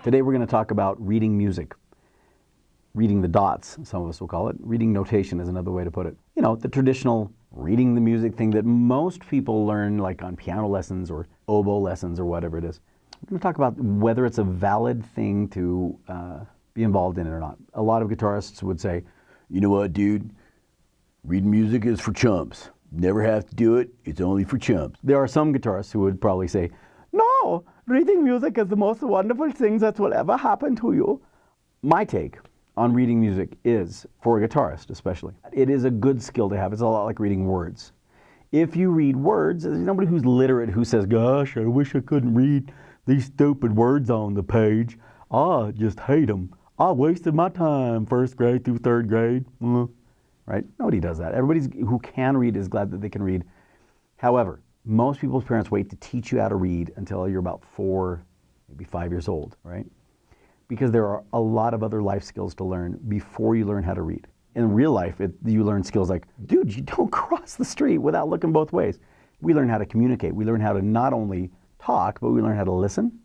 Today we're going to talk about reading music. Reading the dots, some of us will call it. Reading notation is another way to put it. You know, the traditional reading the music thing that most people learn like on piano lessons or oboe lessons or whatever it is. We're going to talk about whether it's a valid thing to be involved in it or not. A lot of guitarists would say, you know what, dude? Reading music is for chumps. Never have to do it. It's only for chumps. There are some guitarists who would probably say, no, reading music is the most wonderful thing that will ever happen to you. My take on reading music is, for a guitarist especially, it is a good skill to have. It's a lot like reading words. If you read words, there's nobody who's literate who says, gosh, I wish I couldn't read these stupid words on the page. I just hate them. I wasted my time, first grade through third grade. Right? Nobody does that. Everybody who can read is glad that they can read. However, most people's parents wait to teach you how to read until you're about 4, maybe 5 years old, right? Because there are a lot of other life skills to learn before you learn how to read. In real life, you learn skills like, dude, you don't cross the street without looking both ways. We learn how to communicate. We learn how to not only talk, but we learn how to listen.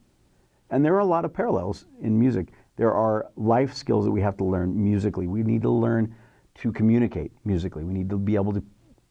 And there are a lot of parallels in music. There are life skills that we have to learn musically. We need to learn to communicate musically. We need to be able to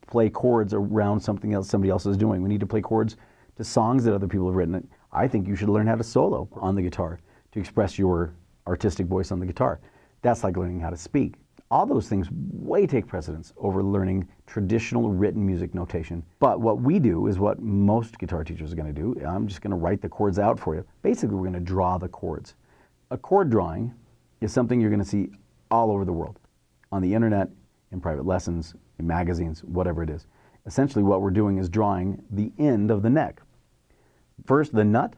play chords around something else somebody else is doing. We need to play chords to songs that other people have written. I think you should learn how to solo on the guitar to express your artistic voice on the guitar. That's like learning how to speak. All those things way take precedence over learning traditional written music notation. But what we do is what most guitar teachers are going to do. I'm just going to write the chords out for you. Basically, we're going to draw the chords. A chord drawing is something you're going to see all over the world, on the internet, in private lessons, in magazines, whatever it is. Essentially what we're doing is drawing the end of the neck. First the nut,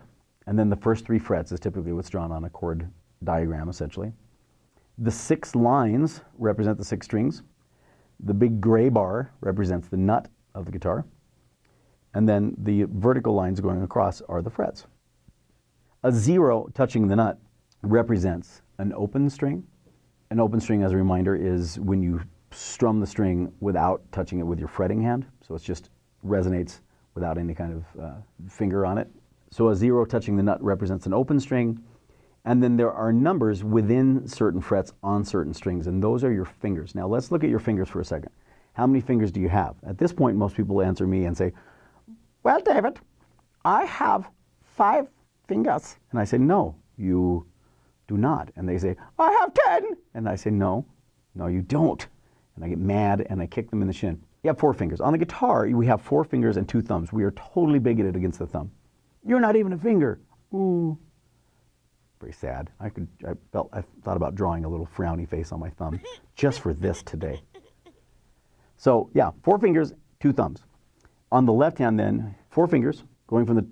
and then the first 3 frets is typically what's drawn on a chord diagram, essentially. The 6 lines represent the 6 strings. The big gray bar represents the nut of the guitar. And then the vertical lines going across are the frets. A 0 touching the nut represents an open string. An open string, as a reminder, is when you strum the string without touching it with your fretting hand. So it just resonates without any kind of finger on it. So a 0 touching the nut represents an open string. And then there are numbers within certain frets on certain strings, and those are your fingers. Now let's look at your fingers for a second. How many fingers do you have? At this point, most people answer me and say, well, David, I have 5 fingers. And I say, no, you do not. And they say, I have 10. And I say, no, you don't. And I get mad and I kick them in the shin. You have 4 fingers. On the guitar, we have 4 fingers and 2 thumbs. We are totally bigoted against the thumb. You're not even a finger. Ooh. Very sad. I thought about drawing a little frowny face on my thumb just for this today. So yeah, 4 fingers, 2 thumbs. On the left hand then, 4 fingers, going from the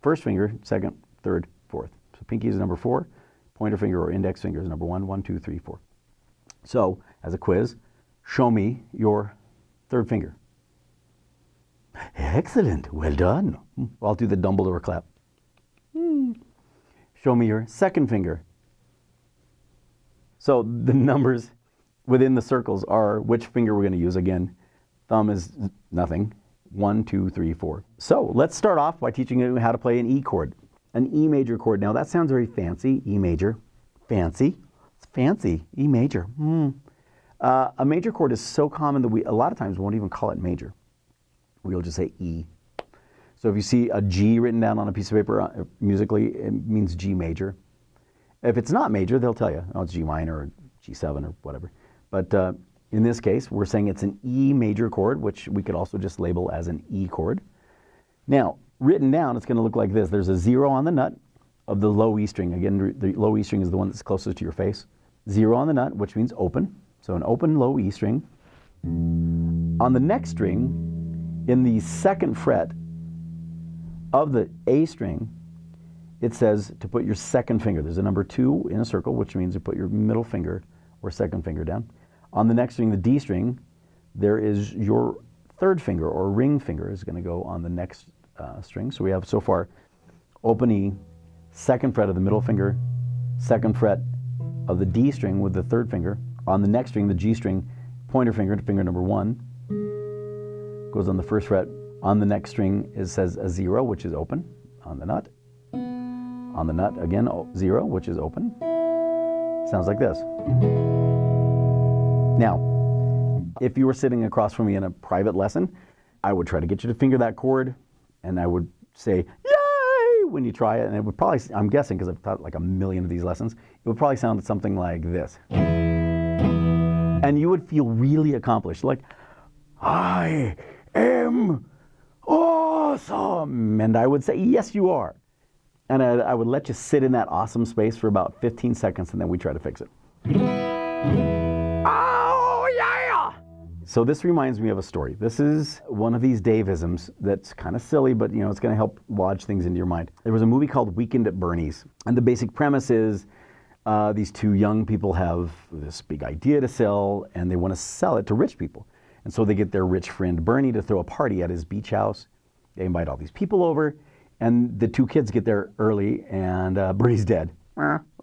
first finger, second, third, fourth. So pinky is number 4, pointer finger or index finger is number 1, 1, 2, 3, 4. So as a quiz, show me your 3rd finger. Excellent, well done. I'll do the Dumbledore clap. Show me your 2nd finger. So the numbers within the circles are which finger we're going to use. Again, thumb is nothing. 1, 2, 3, 4. So let's start off by teaching you how to play an E chord, an E major chord. Now that sounds very fancy, E major. Fancy. It's fancy, E major. A major chord is so common that we a lot of times won't even call it major. We'll just say E. So if you see a G written down on a piece of paper musically, it means G major. If it's not major, they'll tell you, oh, it's G minor or G7 or whatever. But in this case, we're saying it's an E major chord, which we could also just label as an E chord. Now, written down, it's going to look like this. There's a 0 on the nut of the low E string. Again, the low E string is the one that's closest to your face. 0 on the nut, which means open. So an open low E string. On the next string, in the 2nd fret of the A string, it says to put your 2nd finger. There's a number 2 in a circle, which means you put your middle finger or 2nd finger down. On the next string, the D string, there is your 3rd finger or ring finger is going to go on the next string. So we have so far open E, 2nd fret of the middle finger, 2nd fret of the D string with the 3rd finger. On the next string, the G string, pointer finger to finger number 1, goes on the 1st fret. On the next string, it says a 0, which is open on the nut. On the nut, again, 0, which is open. Sounds like this. Now, if you were sitting across from me in a private lesson, I would try to get you to finger that chord, and I would say, yay, when you try it. And it would probably, I'm guessing, because I've taught like a million of these lessons, it would probably sound something like this. And you would feel really accomplished, like, I am awesome. And I would say, yes, you are. And I would let you sit in that awesome space for about 15 seconds, and then we try to fix it. Oh, yeah! So this reminds me of a story. This is one of these Daveisms that's kind of silly, but you know, it's going to help lodge things into your mind. There was a movie called Weekend at Bernie's, and the basic premise is these two young people have this big idea to sell, and they want to sell it to rich people. And so they get their rich friend Bernie to throw a party at his beach house. They invite all these people over, and the two kids get there early, and Bernie's dead.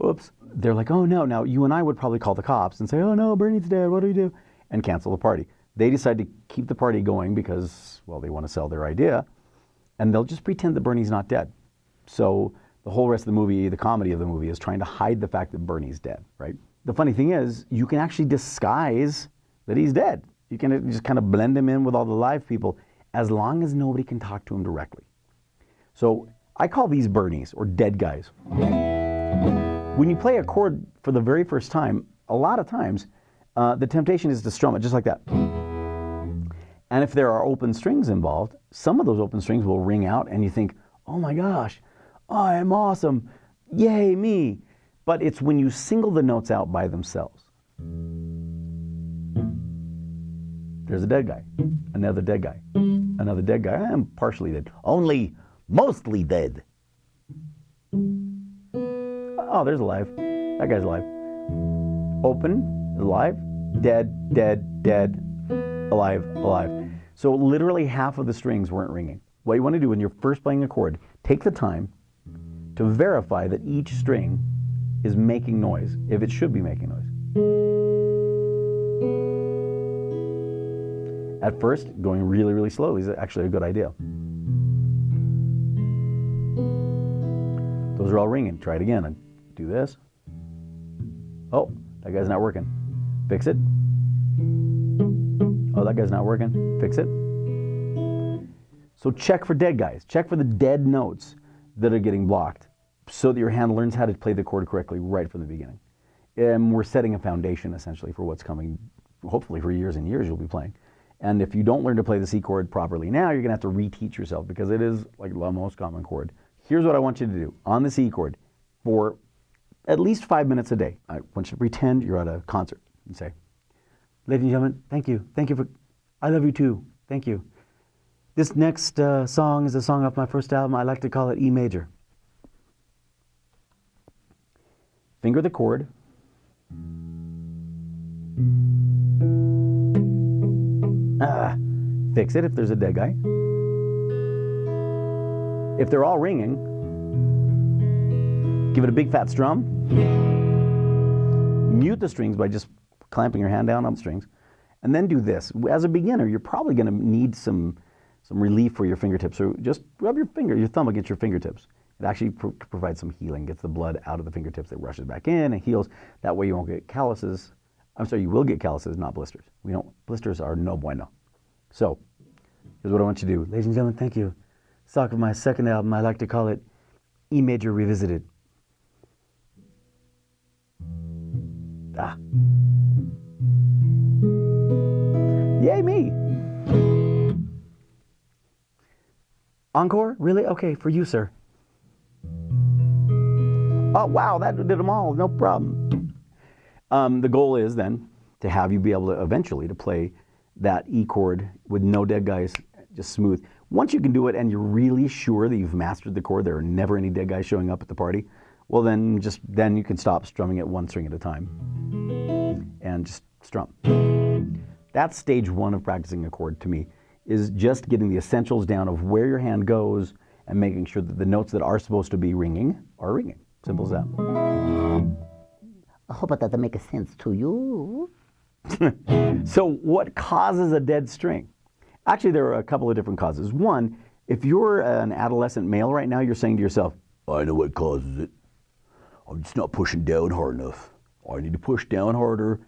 Oops. They're like, oh no, now you and I would probably call the cops and say, oh no, Bernie's dead, what do we do? And cancel the party. They decide to keep the party going because, well, they want to sell their idea, and they'll just pretend that Bernie's not dead. So the whole rest of the movie, the comedy of the movie, is trying to hide the fact that Bernie's dead, right? The funny thing is, you can actually disguise that he's dead. You can just kind of blend him in with all the live people as long as nobody can talk to him directly. So I call these Bernies, or dead guys. When you play a chord for the very first time, a lot of times, the temptation is to strum it just like that. And if there are open strings involved, some of those open strings will ring out and you think, oh my gosh, I am awesome, yay me. But it's when you single the notes out by themselves. There's a dead guy, another dead guy, another dead guy. I am partially dead, only mostly dead. Oh, there's alive. That guy's alive. Open, alive, dead, dead, dead, alive, alive. So literally half of the strings weren't ringing. What you want to do when you're first playing a chord, take the time to verify that each string is making noise, if it should be making noise. At first, going really, really slowly is actually a good idea. Those are all ringing. Try it again and do this. Oh, that guy's not working. Fix it. Oh, that guy's not working. Fix it. So check for dead guys. Check for the dead notes that are getting blocked so that your hand learns how to play the chord correctly right from the beginning. And we're setting a foundation essentially for what's coming, hopefully for years and years you'll be playing. And if you don't learn to play the C chord properly now, you're going to have to reteach yourself because it is like the most common chord. Here's what I want you to do on the C chord for at least 5 minutes a day. I want you to pretend you're at a concert and say, ladies and gentlemen, thank you. Thank you for, I love you too. Thank you. This next song is a song off my first album. I like to call it E major. Finger the chord. Fix it if there's a dead guy. If they're all ringing, give it a big fat strum. Mute the strings by just clamping your hand down on the strings. And then do this. As a beginner, you're probably going to need some relief for your fingertips. So just rub your thumb against your fingertips. It actually provides some healing, gets the blood out of the fingertips, it rushes back in and heals. That way you won't get calluses. I'm sorry, you will get calluses, not blisters. Blisters are no bueno. So, here's what I want you to do. Ladies and gentlemen, thank you. It's off of my second album. I like to call it E Major Revisited. Yay me! Encore? Really? Okay, for you, sir. Oh, wow, that did them all. No problem. The goal is then to have you be able to eventually to play that E chord with no dead guys, just smooth. Once you can do it and you're really sure that you've mastered the chord, there are never any dead guys showing up at the party, well then you can stop strumming it one string at a time and just strum. That's stage one of practicing a chord to me, is just getting the essentials down of where your hand goes and making sure that the notes that are supposed to be ringing are ringing. Simple as that. I hope that makes sense to you. So what causes a dead string? Actually, there are a couple of different causes. One, if you're an adolescent male right now, you're saying to yourself, I know what causes it. I'm just not pushing down hard enough. I need to push down harder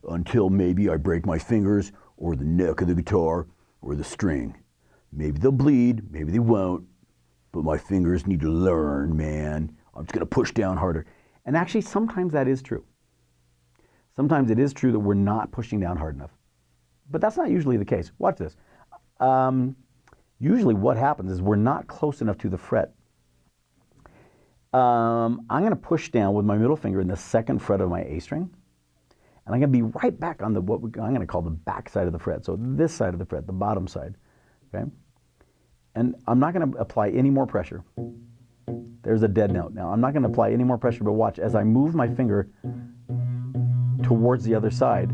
until maybe I break my fingers or the neck of the guitar or the string. Maybe they'll bleed, maybe they won't, but my fingers need to learn, man. I'm just gonna push down harder. And actually, sometimes that is true. Sometimes it is true that we're not pushing down hard enough. But that's not usually the case. Watch this. Usually what happens is we're not close enough to the fret. I'm going to push down with my middle finger in the second fret of my A string. And I'm going to be right back on I'm going to call the back side of the fret. So this side of the fret, the bottom side. Okay? And I'm not going to apply any more pressure. There's a dead note. Now, I'm not going to apply any more pressure, but watch, as I move my finger towards the other side,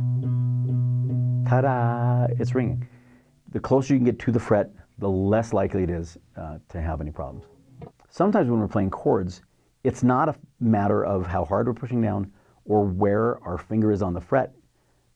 ta-da, it's ringing. The closer you can get to the fret, the less likely it is to have any problems. Sometimes when we're playing chords, it's not a matter of how hard we're pushing down or where our finger is on the fret,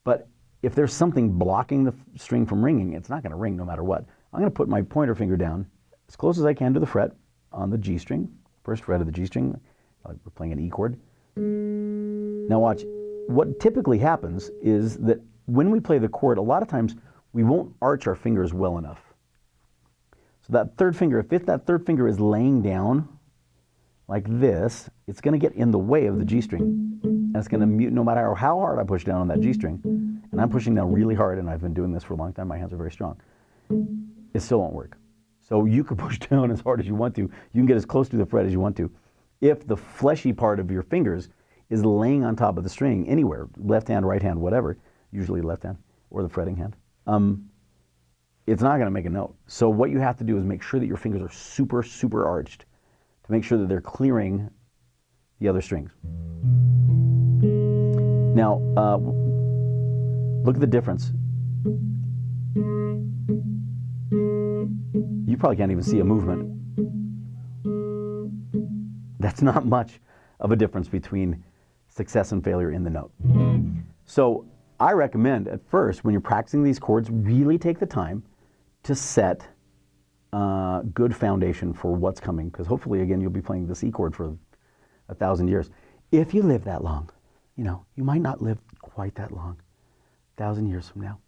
but if there's something blocking the string from ringing, it's not going to ring no matter what. I'm going to put my pointer finger down as close as I can to the fret on the G string, first fret of the G string, like we're playing an E chord. Now watch, what typically happens is that when we play the chord, a lot of times we won't arch our fingers well enough. So that third finger, if that third finger is laying down like this, it's going to get in the way of the G string. And it's going to mute no matter how hard I push down on that G string. And I'm pushing down really hard, and I've been doing this for a long time. My hands are very strong. It still won't work. So you can push down as hard as you want to. You can get as close to the fret as you want to. If the fleshy part of your fingers is laying on top of the string anywhere, left hand, right hand, whatever, usually left hand or the fretting hand, it's not going to make a note. So what you have to do is make sure that your fingers are super, super arched to make sure that they're clearing the other strings. Now, look at the difference. You probably can't even see a movement. That's not much of a difference between success and failure in the note. So I recommend at first, when you're practicing these chords, really take the time to set a good foundation for what's coming, because hopefully, again, you'll be playing this E chord for 1,000 years. If you live that long, you know, you might not live quite that long, 1,000 years from now.